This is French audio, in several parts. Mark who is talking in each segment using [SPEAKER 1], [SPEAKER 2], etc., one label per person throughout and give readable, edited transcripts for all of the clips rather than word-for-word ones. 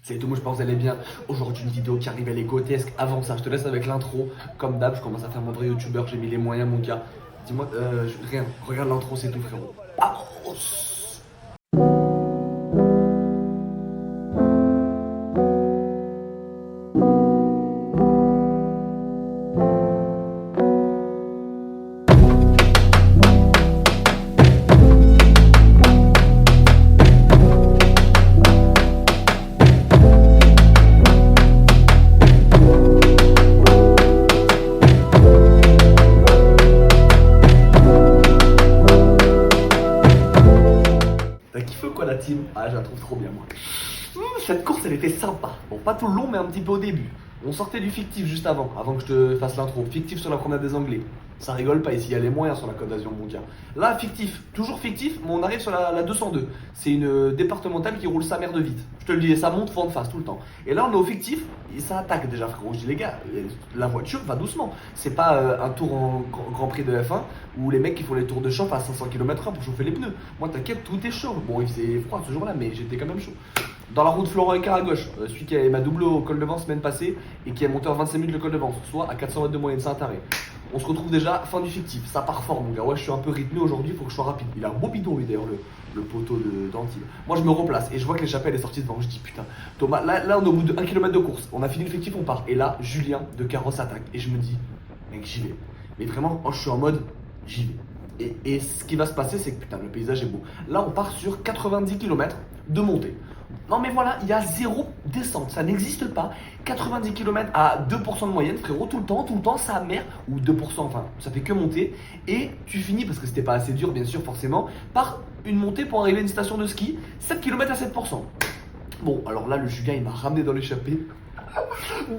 [SPEAKER 1] Salut tout le monde, j'espère que vous allez bien. Aujourd'hui, une vidéo qui arrive, elle est grotesque. Avant ça, je te laisse avec l'intro. Comme d'hab, je commence à faire mon vrai youtubeur, j'ai mis les moyens, mon gars. Dis-moi, rien, regarde l'intro, c'est tout, frérot. Ah, oh. T'as kiffé quoi la team? Ah, je la trouve trop bien, moi. Cette course, elle était sympa. Bon, pas tout le long, mais un petit peu au début. On sortait du fictif juste avant que je te fasse l'intro. Fictif sur la promenade des Anglais. Ça rigole pas ici, il y a les moyens sur la Côte d'Azur, mon gars. Là, fictif, toujours fictif, mais on arrive sur la 202. C'est une départementale qui roule sa mère de vite. Je te le dis, et ça monte vent de face tout le temps. Et là, on est au fictif, et ça attaque déjà, frérot. Je dis, les gars, la voiture va doucement. C'est pas un tour en Grand Prix de F1 où les mecs qui font les tours de chauffe à 500 km/h pour chauffer les pneus. Moi, t'inquiète, tout est chaud. Bon, il faisait froid ce jour-là, mais j'étais quand même chaud. Dans la route Florent Icard à gauche, celui qui m'a doublé au col de Vence semaine passée et qui est monté en 25 minutes le col de Vence, soit à 400 mètres de moyenne, c'est un taré. On se retrouve déjà fin du fictif, ça part fort mon gars, ouais je suis un peu rythmé aujourd'hui, il faut que je sois rapide. Il a un beau bidon lui d'ailleurs le poteau d'Antibes. Moi je me replace et je vois que l'échappée elle est sortie devant, je dis putain, Thomas, là on est au bout de 1 km de course, on a fini le fictif, on part. Et là Julien de Carrosse attaque et je me dis, mec j'y vais. Mais vraiment, je suis en mode, j'y vais. Et ce qui va se passer, c'est que putain, le paysage est beau. Là, on part sur 90 km de montée. Non, mais voilà, il y a zéro descente, ça n'existe pas. 90 km à 2% de moyenne, frérot, tout le temps, sa mère, ou 2%, enfin, ça fait que monter. Et tu finis, parce que c'était pas assez dur, bien sûr, forcément, par une montée pour arriver à une station de ski, 7 km à 7%. Bon, alors là, le Julien, il m'a ramené dans l'échappée.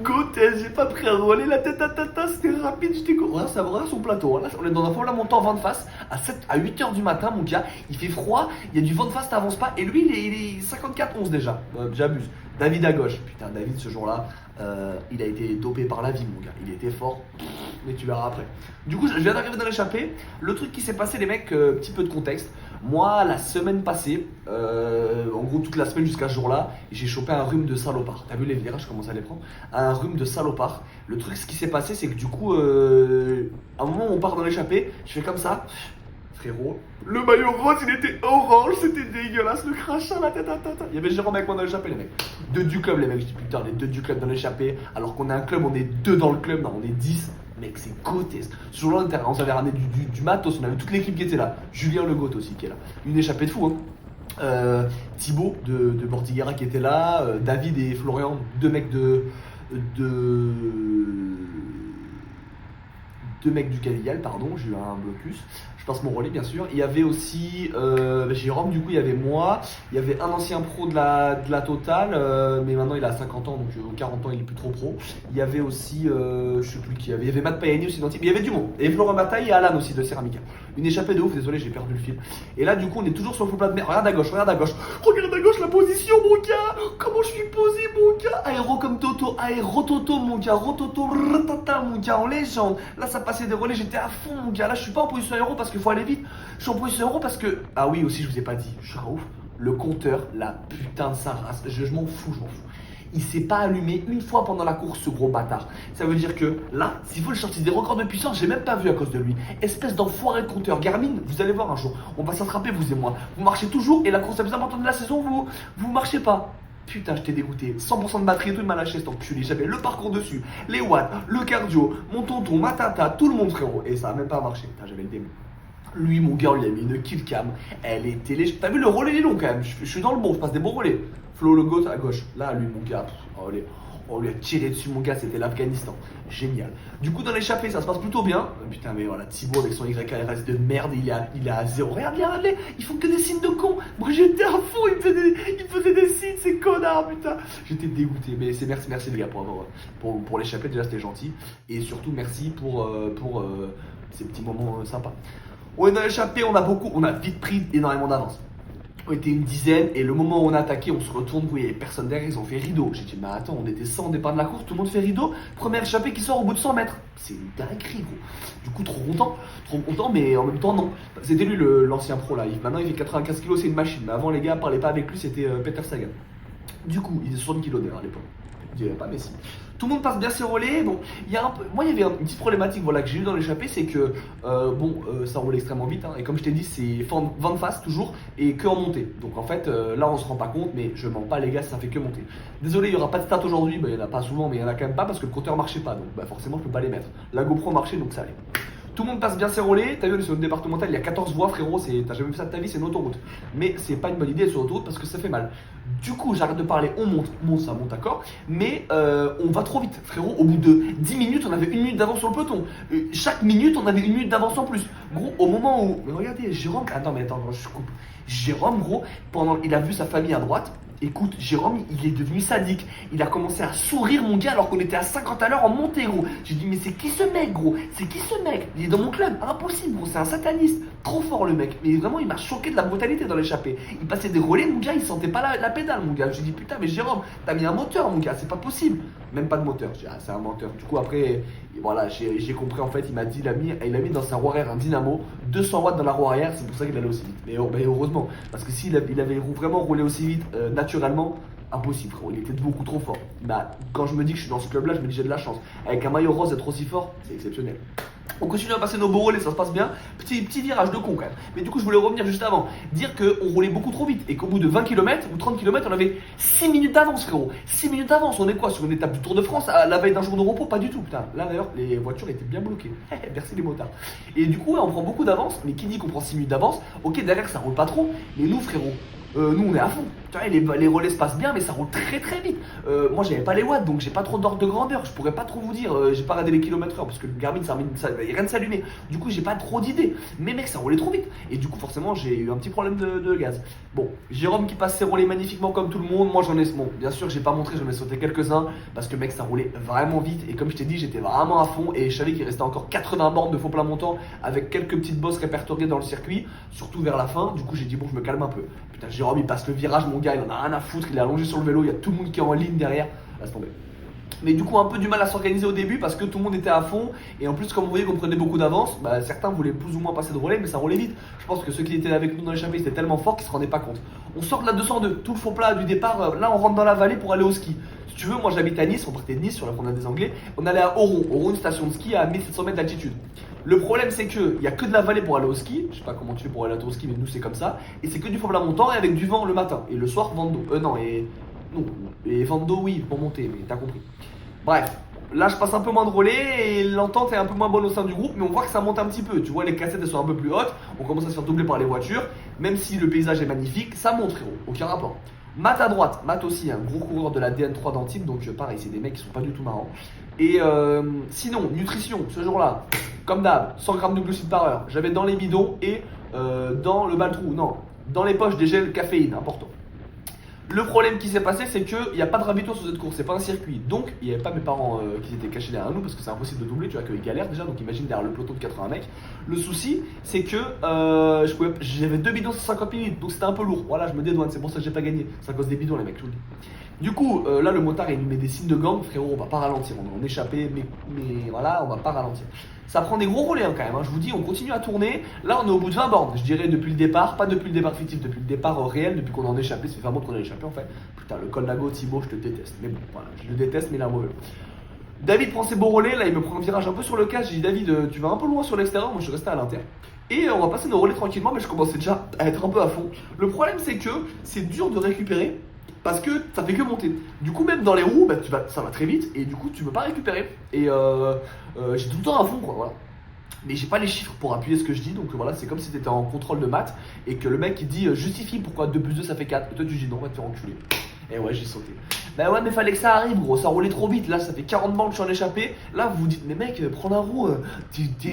[SPEAKER 1] Gothès, j'ai pas pris à rouler la tête à tata, c'était rapide, j'étais con. Voilà, ça va son plateau. Là, on est dans un fond la montée en vent de face à 8h du matin, mon gars. Il fait froid, il y a du vent de face, t'avances pas. Et lui, il est 54-11 déjà. J'abuse. David à gauche. Putain, David, ce jour-là, il a été dopé par la vie, mon gars. Il était fort, mais tu verras après. Du coup, je viens d'arriver dans l'échappée. Le truc qui s'est passé, les mecs, petit peu de contexte. Moi, la semaine passée, en gros toute la semaine jusqu'à ce jour-là, j'ai chopé un rhume de salopard. T'as vu les virages, je commence à les prendre. Un rhume de salopard. Le truc, ce qui s'est passé, c'est que du coup, à un moment où on part dans l'échappée, je fais comme ça. Frérot, le maillot rose, il était orange, c'était dégueulasse, le crachat, la tête à tata. Il y avait Jérôme avec moi dans l'échappée, les mecs. Deux du club, les mecs. Je dis putain, les deux du club dans l'échappée. Alors qu'on est un club, on est deux dans le club, non, on est 10. Mec, c'est grotesque. Ce jour-là, on avait ramené du matos, on avait toute l'équipe qui était là. Julien Le Goth aussi qui est là. Une échappée de fou, hein. Thibaut de Bordighera qui était là. David et Florian, deux mecs deux mecs du Cavigal, pardon, j'ai eu un blocus. Je passe mon relais bien sûr. Il y avait aussi Jérôme, du coup il y avait moi, il y avait un ancien pro de la Total, mais maintenant il a 50 ans, donc 40 ans il est plus trop pro. Il y avait aussi, je sais plus qui, il y avait Matt Payani aussi d'Antibes, il y avait du monde. Et Florent Bataille et Alan aussi de Céramica. Une échappée de ouf, désolé j'ai perdu le fil. Et là du coup on est toujours sur le faux plat de mer. Regarde à gauche, regarde à gauche. Regarde à gauche la position mon gars. Comment je suis posé mon gars. Aéro comme Toto, aéro Toto mon gars, rototo, ratata mon gars en légende. Là ça passait des relais, j'étais à fond mon gars. Là je suis pas en position aéro parce qu'il faut aller vite. Je suis en position aéro parce que, ah oui aussi je vous ai pas dit, je suis un ouf. Le compteur, la putain de sa race, je m'en fous, je m'en fous. Il s'est pas allumé une fois pendant la course, ce gros bâtard. Ça veut dire que là, s'il faut le sortir des records de puissance, j'ai même pas vu à cause de lui. Espèce d'enfoiré de compteur. Garmin, vous allez voir un jour, on va s'attraper vous et moi. Vous marchez toujours et la course la plus importante de la saison, vous marchez pas. Putain, je t'ai dégoûté. 100% de batterie et tout, il m'a lâché cet enculé. J'avais le parcours dessus, les watts, le cardio, mon tonton, ma tata, tout le monde frérot. Et ça a même pas marché. Putain, j'avais le démon. Lui, mon gars, on lui a mis une kill cam. Elle était légère. T'as vu le relais, il est long quand même. Je suis dans le bon, je passe des bons relais. Flo le goth à gauche. Là, lui, mon gars, on lui a tiré dessus, mon gars, c'était l'Afghanistan. Génial. Du coup, dans l'échappée, ça se passe plutôt bien. Putain, mais voilà, Thibaut avec son YRS de merde, il est à zéro. Regardez, ils font que des signes de con. Moi, j'étais à fond, il faisait des signes, ces connards, putain. J'étais dégoûté. Mais c'est merci les gars pour l'échappée, déjà, c'était gentil. Et surtout, merci pour ces petits moments sympas. On est dans l'échappée, on a vite pris énormément d'avance. On était une dizaine et le moment où on a attaqué, on se retourne, vous voyez, personne derrière, ils ont fait rideau. J'ai dit, mais attends, on était 100 au départ de la course, tout le monde fait rideau. Première échappée qui sort au bout de 100 mètres. C'est une dinguerie, gros. Du coup, trop content, mais en même temps, non. C'était lui l'ancien pro là. Maintenant, il fait 95 kilos, c'est une machine. Mais avant, les gars, parlez pas avec lui, c'était Peter Sagan. Du coup, il est 60 kg d'ailleurs à l'époque. Je dirais pas, mais si. Tout le monde passe bien ses relais. Bon, il y a un peu... Moi, il y avait une petite problématique voilà, que j'ai eu dans l'échappée, c'est que ça roule extrêmement vite. Hein, et comme je t'ai dit, c'est vent de face toujours et que en montée. Donc en fait, là, on se rend pas compte, mais je mens pas, les gars, ça fait que monter. Désolé, il y aura pas de stats aujourd'hui. Il y en a pas souvent, mais il y en a quand même pas parce que le compteur marchait pas. Donc forcément, je peux pas les mettre. La GoPro marchait, donc ça allait. Tout le monde passe bien ses relais. T'as vu, sur une départementale, il y a 14 voies, frérot. T'as jamais vu ça de ta vie, c'est une autoroute. Mais c'est pas une bonne idée d'être sur l'autoroute parce que ça fait mal. Du coup, j'arrête de parler, on monte, ça monte, d'accord. Mais on va trop vite, frérot. Au bout de 10 minutes, on avait 1 minute d'avance sur le peloton. Chaque minute, on avait 1 minute d'avance en plus. Gros, au moment où. Mais regardez, Jérôme. Attends, je coupe. Jérôme, gros, il a vu sa famille à droite. Écoute, Jérôme, il est devenu sadique. Il a commencé à sourire, mon gars, alors qu'on était à 50 à l'heure en montée, gros. J'ai dit, mais c'est qui ce mec, gros? C'est qui ce mec? Il est dans mon club. Impossible, gros. C'est un sataniste. Trop fort, le mec. Mais vraiment, il m'a choqué de la brutalité dans l'échappée. Il passait des relais, mon gars, il sentait pas la pédale, mon gars. J'ai dit, putain, mais Jérôme, t'as mis un moteur, mon gars. C'est pas possible. Même pas de moteur. J'ai dit, ah, c'est un menteur. Du coup, après, voilà, j'ai compris, en fait. Il m'a dit, il a mis dans sa roue arrière un dynamo, 200 watts dans la roue arrière. C'est pour ça qu'il allait aussi vite. Mais heureusement. Parce que s'il avait vraiment roulé aussi vite, naturellement, impossible, frérot, il était beaucoup trop fort. Bah, quand je me dis que je suis dans ce club là, je me dis j'ai de la chance. Avec un maillot rose être aussi fort, c'est exceptionnel. On continue à passer nos beaux relais, ça se passe bien. Petit virage de con quand même. Mais du coup, je voulais revenir juste avant. Dire qu'on roulait beaucoup trop vite et qu'au bout de 20 km ou 30 km, on avait 6 minutes d'avance, frérot. 6 minutes d'avance, on est quoi? Sur une étape du Tour de France à la veille d'un jour de repos? Pas du tout, putain. Là d'ailleurs, les voitures étaient bien bloquées. Merci les motards. Et du coup, ouais, on prend beaucoup d'avance. Mais qui dit qu'on prend 6 minutes d'avance? Ok, derrière ça roule pas trop. Mais nous, frérot, nous on est à fond. Tu vois, les relais se passent bien, mais ça roule très très vite. Moi j'avais pas les watts, donc j'ai pas trop d'ordre de grandeur. Je pourrais pas trop vous dire. J'ai pas regardé les kilomètres heure parce que le Garmin ça rien de s'allumer. Du coup j'ai pas trop d'idées. Mais mec, ça roulait trop vite. Et du coup forcément j'ai eu un petit problème de gaz. Bon, Jérôme qui passe ses relais magnifiquement comme tout le monde. Moi j'en ai. Bon, bien sûr j'ai pas montré, j'en ai sauté quelques-uns parce que mec ça roulait vraiment vite. Et comme je t'ai dit, j'étais vraiment à fond et je savais qu'il restait encore 80 bornes de faux plat montant avec quelques petites bosses répertoriées dans le circuit, surtout vers la fin. Du coup j'ai dit bon, je me calme un peu. Putain, Jérôme il passe le virage, mon gars, il en a rien à foutre, il est allongé sur le vélo, il y a tout le monde qui est en ligne derrière, laisse tomber. Mais du coup un peu du mal à s'organiser au début parce que tout le monde était à fond et en plus comme vous voyez qu'on prenait beaucoup d'avance, bah, certains voulaient plus ou moins passer de relais mais ça roulait vite. Je pense que ceux qui étaient avec nous dans l'échappée étaient tellement forts qu'ils se rendaient pas compte. On sort de la 202, tout le faux plat du départ, là on rentre dans la vallée pour aller au ski. Si tu veux, moi j'habite à Nice, on partait de Nice sur la promenade des Anglais, on allait à Oron, une station de ski à 1700 mètres d'altitude. Le problème c'est qu'il n'y a que de la vallée pour aller au ski, je sais pas comment tu fais pour aller au ski mais nous c'est comme ça, et c'est que du faux plat montant et avec du vent le matin, et le soir vent d'eau, et vent d'eau oui pour monter, mais t'as compris. Bref, là je passe un peu moins de relais et l'entente est un peu moins bonne au sein du groupe, mais on voit que ça monte un petit peu. Tu vois, les cassettes elles sont un peu plus hautes, on commence à se faire doubler par les voitures, même si le paysage est magnifique, ça monte frérot, aucun rapport. Matt à droite, Matt aussi, un gros coureur de la DN3 d'Antibes, donc pareil, c'est des mecs qui sont pas du tout marrants. Et sinon, nutrition, ce jour-là, comme d'hab, 100 grammes de glucides par heure, j'avais dans les bidons et dans le bas-le-trou, non, dans les poches des gels caféine, important. Le problème qui s'est passé, c'est qu'il n'y a pas de ravito sur cette course, c'est pas un circuit. Donc, il n'y avait pas mes parents qui étaient cachés derrière nous parce que c'est impossible de doubler, tu vois, qu'ils galèrent déjà. Donc, imagine derrière le peloton de 80 mecs. Le souci, c'est que j'avais 2 bidons sur 50 minutes, donc c'était un peu lourd. Voilà, je me dédouane, c'est pour ça que j'ai pas gagné. C'est à cause des bidons, les mecs, je vous le dis. Du coup, là, le motard, il nous met des signes de gang. Frérot, on va pas ralentir, on est en échappé, mais voilà, on va pas ralentir. Ça prend des gros relais hein, quand même, hein. Je vous dis, on continue à tourner. Là, on est au bout de 20 bornes, je dirais depuis le départ, pas depuis le départ fictif, depuis le départ réel, depuis qu'on est en échappé. Ça fait vraiment qu'on est échappé en fait. Putain, le col Lago, Thibaut, je te déteste. Mais bon, voilà, je le déteste, mais il est mauvais. David prend ses beaux relais, là, il me prend un virage un peu sur le cache. J'ai dit, David, tu vas un peu loin sur l'extérieur, moi je suis resté à l'intérieur. Et on va passer nos relais tranquillement, mais je commençais déjà à être un peu à fond. Le problème, c'est que c'est dur de récupérer. Parce que ça fait que monter. Du coup, même dans les roues, bah, ça va très vite et du coup, tu peux pas récupérer. Et j'ai tout le temps à fond, quoi. Voilà. Mais j'ai pas les chiffres pour appuyer ce que je dis, donc voilà, c'est comme si t'étais en contrôle de maths et que le mec il dit justifie pourquoi 2 plus 2 ça fait 4. Et toi, tu dis non, va te faire enculer. Et ouais, j'ai sauté. Bah ouais, mais fallait que ça arrive, gros. Ça roulait trop vite. Là, ça fait 40 bandes, je suis en échappé. Là, vous vous dites, mais mec, prends la roue.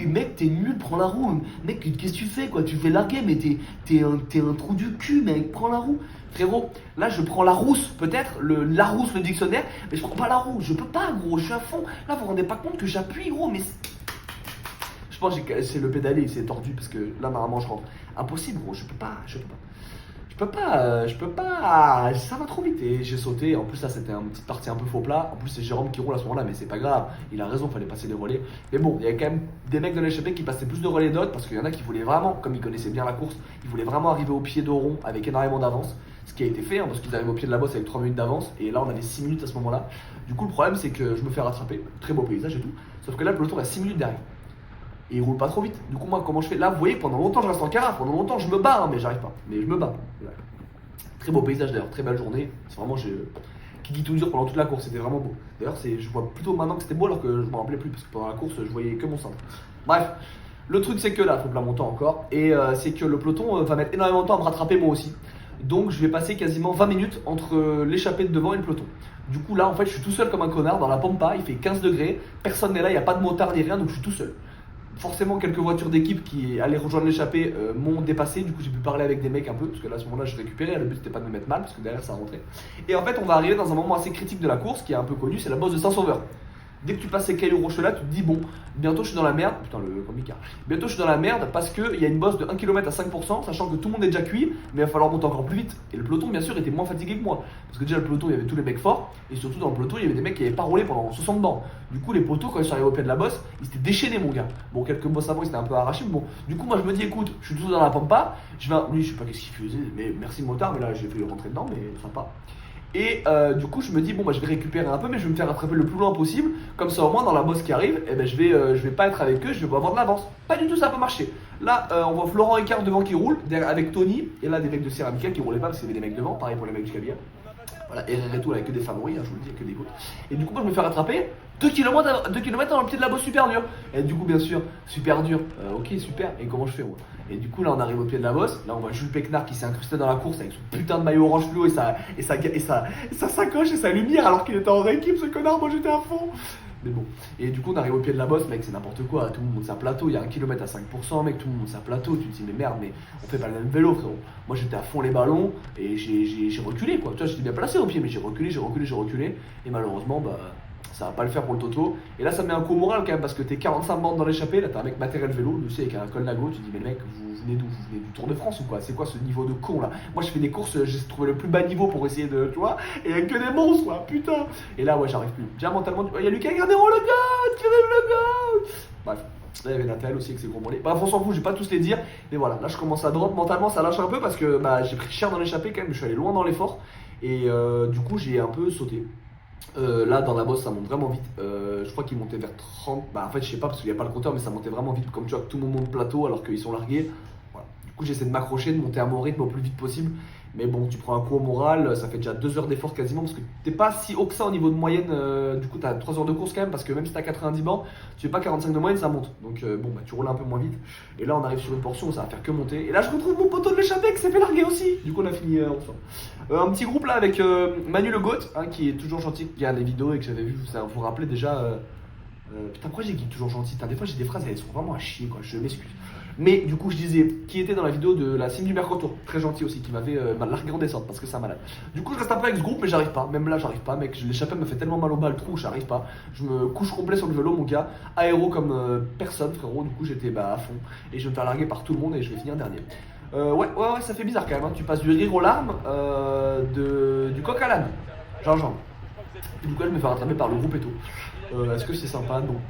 [SPEAKER 1] Mec, t'es nul, prends la roue. Mec, qu'est-ce que tu fais, quoi? Tu fais larguer, mais t'es un trou du cul, mec. Prends la roue. Frérot, là, je prends la rousse, peut-être. La rousse, le dictionnaire. Mais je prends pas la roue. Je peux pas, gros. Je suis à fond. Là, vous vous rendez pas compte que j'appuie, gros. Mais je pense que c'est le pédalier, il s'est tordu parce que là, normalement, je rentre. Impossible, gros. Je peux pas. Ça va trop vite et j'ai sauté. En plus, là, c'était une petite partie un peu faux plat. En plus, c'est Jérôme qui roule à ce moment-là, mais c'est pas grave. Il a raison, fallait passer des relais. Mais bon, il y avait quand même des mecs de l'échappée qui passaient plus de relais d'autres parce qu'il y en a qui voulaient vraiment, comme ils connaissaient bien la course, ils voulaient vraiment arriver au pied d'Oron avec énormément d'avance. Ce qui a été fait, parce qu'ils arrivent au pied de la bosse avec 3 minutes d'avance, et là on avait 6 minutes à ce moment-là. Du coup, le problème c'est que je me fais rattraper, très beau paysage et tout, sauf que là le peloton a 6 minutes derrière. Et il roule pas trop vite. Du coup, moi, comment je fais? Là, vous voyez, pendant longtemps je reste en carafe, pendant longtemps je me bats, mais j'arrive pas. Mais je me bats. Voilà. Très beau paysage d'ailleurs, très belle journée. C'est vraiment, qui dit tout dur pendant toute la course, c'était vraiment beau. D'ailleurs, je vois plutôt maintenant que c'était beau alors que je me rappelais plus, parce que pendant la course, je voyais que mon centre. Bref. Le truc c'est que là, il faut plein mon temps encore, et c'est que le peloton va mettre énormément de temps à me rattraper moi aussi. Donc je vais passer quasiment 20 minutes entre l'échappée de devant et le peloton. Du coup là en fait je suis tout seul comme un connard dans la pampa, il fait 15 degrés, personne n'est là, il n'y a pas de motard ni rien, donc je suis tout seul. Forcément quelques voitures d'équipe qui allaient rejoindre l'échappée m'ont dépassé, du coup j'ai pu parler avec des mecs un peu, parce que là à ce moment là je récupérais, le but c'était pas de me mettre mal, parce que derrière ça rentrait. Et en fait on va arriver dans un moment assez critique de la course, qui est un peu connu, c'est la bosse de Saint-Sauveur. Dès que tu passes ces cailloux rocheux là, tu te dis bon, bientôt je suis dans la merde. Putain, le comicard. Bientôt je suis dans la merde parce qu'il y a une bosse de 1 km à 5%, sachant que tout le monde est déjà cuit, mais il va falloir monter encore plus vite. Et le peloton, bien sûr, était moins fatigué que moi. Parce que déjà, le peloton, il y avait tous les mecs forts, et surtout dans le peloton, il y avait des mecs qui n'avaient pas roulé pendant 60 bancs. Du coup, les poteaux, quand ils sont arrivés au pied de la bosse, ils s'étaient déchaînés, mon gars. Bon, quelques bosses avant, ils s'étaient un peu arrachés, mais bon. Du coup, moi, je me dis, écoute, je suis toujours dans la pampa. Lui, je sais pas qu'est-ce qu'il faisait, mais merci le motard, mais là, j'ai fait rentrer dedans, mais sympa. Et du coup je me dis bon bah je vais récupérer un peu, mais je vais me faire rattraper le plus loin possible. Comme ça au moins dans la bosse qui arrive, eh ben, je vais pas être avec eux, je vais pas avoir de l'avance. Pas du tout, ça peut marcher. Là on voit Florent Ricard devant qui roule avec Tony, et là des mecs de Ceramica qui roulaient pas parce qu'il y avait des mecs devant, pareil pour les mecs du Caviar. Voilà, et tout avec que des favoris, je vous le dis, que des gouttes. Et du coup moi je me fais rattraper 2 km dans le pied de la bosse super dur. Et du coup bien sûr, super dur, ok super, et comment je fais moi? Et du coup là on arrive au pied de la bosse, là on voit Jules Pécnard qui s'est incrusté dans la course avec son putain de maillot orange fluo et sa sacoche et sa lumière alors qu'il était en rééquipe ce connard, moi j'étais à fond. Mais bon, et du coup on arrive au pied de la bosse, mec c'est n'importe quoi, tout le monde monte sa plateau, il y a 1 km à 5%, mec tout le monde monte sa plateau, tu te dis mais merde, mais on fait pas le même vélo frérot. Moi j'étais à fond les ballons et j'ai reculé quoi, tu vois j'étais bien placé au pied mais j'ai reculé et malheureusement bah ça va pas le faire pour le Toto. Et là ça met un coup au moral quand même parce que t'es 45 bandes dans l'échappée, là t'as un mec matériel vélo, tu sais avec un col Nago, tu te dis mais mec vous venez d'où? Vous venez du Tour de France ou quoi? C'est quoi ce niveau de con là? Moi je fais des courses, j'ai trouvé le plus bas niveau pour essayer de, tu vois, et avec que des monstres quoi, putain. Et là ouais j'arrive plus. Déjà mentalement, il y a Lucas Gardero le gars, tirez le gars. Bref. Là il y avait Nathal aussi avec ses gros mollets. Bref on s'en fout, je vais pas tous les dire. Mais voilà, là je commence à drop, mentalement ça lâche un peu parce que bah, j'ai pris cher dans l'échappée quand même, je suis allé loin dans l'effort. Et du coup j'ai un peu sauté. Là dans la bosse ça monte vraiment vite, je crois qu'il montait vers 30, bah en fait je sais pas parce qu'il n'y a pas le compteur mais ça montait vraiment vite comme tu vois que tout le monde monte plateau alors qu'ils sont largués. Voilà. Du coup j'essaie de m'accrocher, de monter à mon rythme au plus vite possible, mais bon tu prends un coup au moral, ça fait déjà 2 heures d'effort quasiment parce que t'es pas si haut que ça au niveau de moyenne, du coup t'as 3 heures de course quand même parce que même si t'as 90 bancs, tu fais pas 45 de moyenne ça monte, donc bon bah tu roules un peu moins vite et là on arrive sur une portion où ça va faire que monter et là je retrouve mon poteau de l'échappée qui s'est fait larguer aussi, du coup on a fini ensemble. Un petit groupe là avec Manu Le Goat, hein, qui est toujours gentil, qui regarde les vidéos et que j'avais vu, ça vous rappelez déjà. Putain, pourquoi j'ai dit toujours gentil? Des fois j'ai des phrases, elles sont vraiment à chier quoi, je m'excuse. Mais du coup je disais, qui était dans la vidéo de la Cime du Mercantour, très gentil aussi, qui m'avait largué en descente parce que c'est un malade. Du coup je reste un peu avec ce groupe mais j'arrive pas, même là j'arrive pas mec, l'échappée me fait tellement mal au bas, le trou, j'arrive pas. Je me couche complet sur le vélo mon gars, aéro comme personne frérot, du coup j'étais à fond et je vais me faire larguer par tout le monde et je vais finir dernier. Ouais, ça fait bizarre quand même, hein. Tu passes du rire aux larmes, du coq à l'âne, gingembre. Et du coup, je me fais rattraper par le groupe et tout. Est-ce que c'est sympa? Non.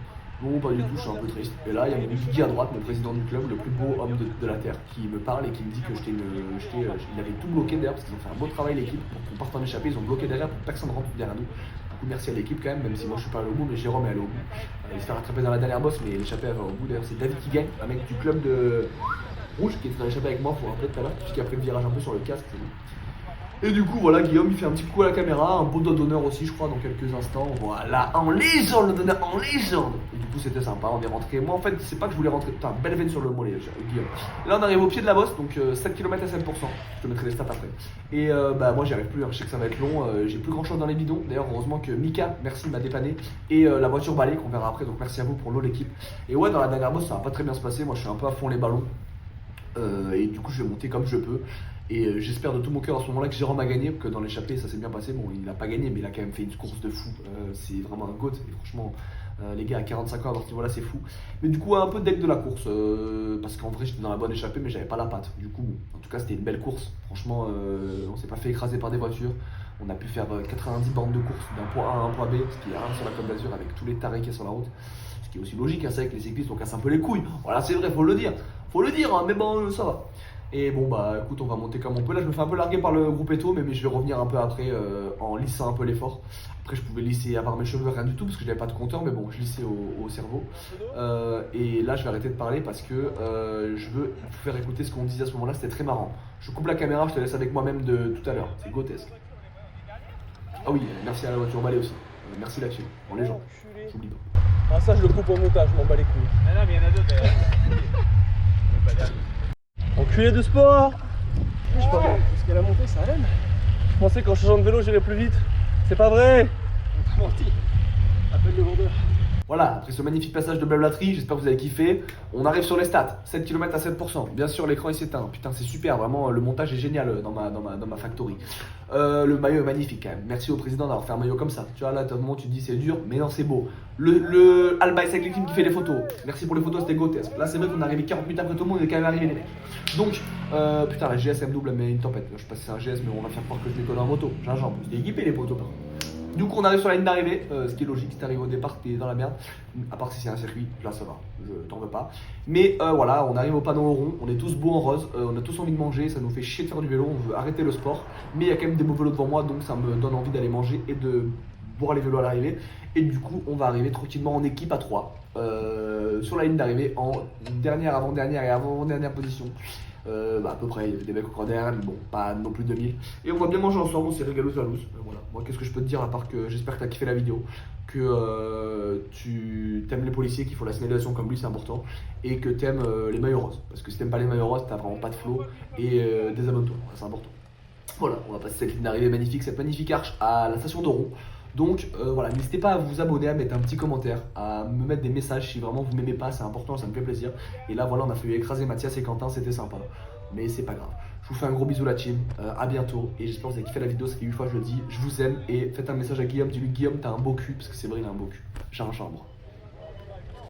[SPEAKER 1] Non, pas du tout, je suis un peu triste. Et là, il y a mon Guigui à droite, mon président du club, le plus beau homme de la Terre, qui me parle et qui me dit que il avait tout bloqué derrière parce qu'ils ont fait un beau travail l'équipe pour qu'on parte en échappée, ils ont bloqué derrière pour que personne rentre derrière nous. Du coup, merci à l'équipe quand même si moi je suis pas allé au bout, mais Jérôme est allé au bout. Il se fait rattraper dans la dernière bosse, mais l'échappée va au bout. D'ailleurs, c'est David qui gagne, un mec du club de Rouge qui était dans l'échappée avec moi, faut rappeler tout à l'heure, puisqu'il a pris le virage un peu sur le casque. Et du coup, voilà, Guillaume il fait un petit coup à la caméra, un beau doigt d'honneur aussi, je crois, dans quelques instants. Voilà, en légende, le donneur en légende. Et du coup, c'était sympa, on est rentré. Moi, en fait, c'est pas que je voulais rentrer. Putain, belle veine sur le mollet, Guillaume. Là, on arrive au pied de la bosse, donc 7 km à 7%. Je te mettrai les stats après. Et bah, moi, j'y arrive plus, hein. Je sais que ça va être long. J'ai plus grand chose dans les bidons. D'ailleurs, heureusement que Mika, merci, m'a dépanné. Et la voiture balai qu'on verra après, donc merci à vous pour l'eau, l'équipe. Et ouais, dans la dernière bosse, ça va pas très bien se passer. Moi, je suis un peu à fond les ballons. Et du coup, je vais monter comme je peux. Et j'espère de tout mon cœur à ce moment-là que Jérôme a gagné, que dans l'échappée ça s'est bien passé. Bon, il n'a pas gagné, mais il a quand même fait une course de fou. C'est vraiment un goat. Et franchement, les gars à 45 ans à ce niveau-là, c'est fou. Mais du coup, un peu deck de la course. Parce qu'en vrai, j'étais dans la bonne échappée, mais j'avais pas la patte. Du coup, en tout cas, c'était une belle course. Franchement, on s'est pas fait écraser par des voitures. On a pu faire 90 bornes de course d'un point A à un point B, ce qui est rare sur la Côte d'Azur avec tous les tarés qu'il y a sur la route. Ce qui est aussi logique, hein, c'est vrai que les cyclistes on casse un peu les couilles. Voilà, c'est vrai, faut le dire. Faut le dire, hein, mais bon, ça va. Et bon bah écoute, on va monter comme on peut. Là je me fais un peu larguer par le groupe Eto, mais je vais revenir un peu après en lissant un peu l'effort. Après je pouvais lisser, avoir mes cheveux, rien du tout parce que j'avais pas de compteur, mais bon je lissais au cerveau. Et là je vais arrêter de parler parce que je veux vous faire écouter ce qu'on disait à ce moment-là, c'était très marrant. Je coupe la caméra, je te laisse avec moi-même de tout à l'heure, c'est grotesque. Ah oui, merci à la voiture balai aussi. Merci là-dessus, en les gens, j'oublie pas.
[SPEAKER 2] Ah ça je le coupe au montage, je m'en bats les couilles.
[SPEAKER 3] Ah non mais il y en a d'autres d'ailleurs.
[SPEAKER 2] Enculé de sport. Je sais pas, parce qu'elle a monté, ça allait. Je pensais qu'en changeant de vélo j'irais plus vite. C'est pas vrai.
[SPEAKER 3] On t'a menti. Appelle le vendeur.
[SPEAKER 1] Voilà, après ce magnifique passage de blablaterie, j'espère que vous avez kiffé. On arrive sur les stats, 7 km à 7%. Bien sûr, l'écran il s'éteint. Putain, c'est super, vraiment, le montage est génial dans ma factory. Le maillot est magnifique quand même. Merci au président d'avoir fait un maillot comme ça. Tu vois, là, à un moment, tu te dis c'est dur, mais non, c'est beau. Le Alba Cycling Team qui fait les photos. Merci pour les photos, c'était grotesque. Là, c'est vrai qu'on est arrivé 40 minutes après tout le monde, on est quand même arrivé les mecs. Donc, putain, la GSM double, mais une tempête. Je sais pas si c'est un GS, mais on va faire croire que je déconne en moto. J'ai un jambe, il est équipé les poteaux par contre. Du coup, on arrive sur la ligne d'arrivée, ce qui est logique. Si t'arrives au départ, t'es dans la merde. À part si c'est un circuit, là ça va, je t'en veux pas. Mais voilà, on arrive au panneau rond, on est tous beaux en rose, on a tous envie de manger, ça nous fait chier de faire du vélo, on veut arrêter le sport. Mais il y a quand même des beaux vélos devant moi, donc ça me donne envie d'aller manger et de boire les vélos à l'arrivée. Et du coup, on va arriver tranquillement en équipe à 3 sur la ligne d'arrivée en dernière, avant-dernière et avant-dernière position. À peu près, il y avait des mecs au corps derrière, mais bon, pas non plus 2000. Et on va bien manger ensemble, on s'est régalé à loose. Voilà. Moi, qu'est-ce que je peux te dire à part que j'espère que tu as kiffé la vidéo, que tu aimes les policiers, qu'il faut la signalisation comme lui, c'est important, et que tu aimes les maillots roses. Parce que si t'aimes pas les maillots roses, t'as vraiment pas de flow, et désabonne-toi, c'est important. Voilà, on va passer cette ligne d'arrivée magnifique, cette magnifique arche à la station d'Oron. Donc voilà, n'hésitez pas à vous abonner, à mettre un petit commentaire, à me mettre des messages si vraiment vous m'aimez pas, c'est important, ça me fait plaisir. Et là voilà, on a fait écraser Mathias et Quentin, c'était sympa, mais c'est pas grave. Je vous fais un gros bisou la team, à bientôt, et j'espère que vous avez kiffé la vidéo, ça fait 8 fois que je le dis, je vous aime, et faites un message à Guillaume, dis-lui Guillaume t'as un beau cul, parce que c'est vrai il a un beau cul, j'ai un chambre.